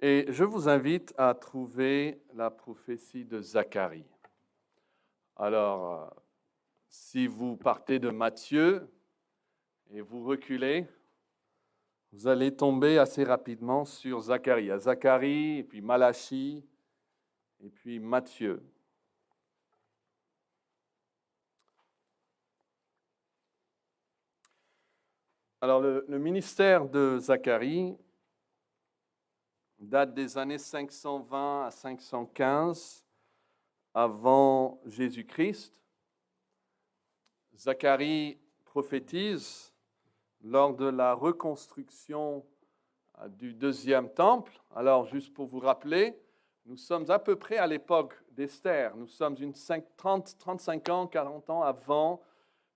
Et je vous invite à trouver la prophétie de Zacharie. Alors, si vous partez de Matthieu et vous reculez, vous allez tomber assez rapidement sur Zacharie. Il y a Zacharie, et puis Malachie, et puis Matthieu. Alors, le ministère de Zacharie date des années 520 à 515 avant Jésus-Christ. Zacharie prophétise lors de la reconstruction du deuxième temple. Alors, juste pour vous rappeler, nous sommes à peu près à l'époque d'Esther. Nous sommes 35 ans, 40 ans avant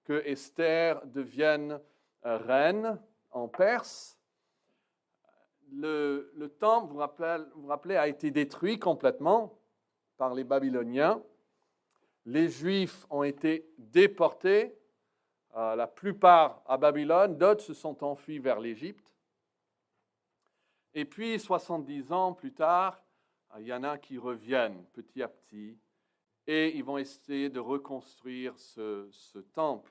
que Esther devienne reine en Perse. Le temple, vous vous rappelez, a été détruit complètement par les Babyloniens. Les Juifs ont été déportés, la plupart à Babylone, d'autres se sont enfuis vers l'Égypte. Et puis, 70 ans plus tard, il y en a qui reviennent petit à petit et ils vont essayer de reconstruire ce temple.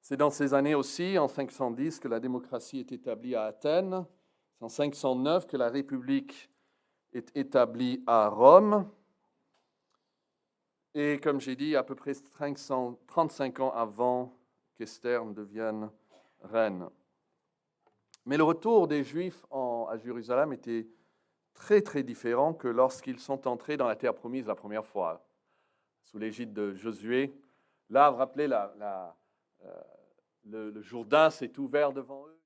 C'est dans ces années aussi, en 510, que la démocratie est établie à Athènes. C'est en 509 que la République est établie à Rome. Et comme j'ai dit, à peu près 535 ans avant qu'Esther devienne reine. Mais le retour des Juifs à Jérusalem était très, très différent que lorsqu'ils sont entrés dans la terre promise la première fois, sous l'égide de Josué. Là, vous vous rappelez, le Jourdain s'est ouvert devant eux.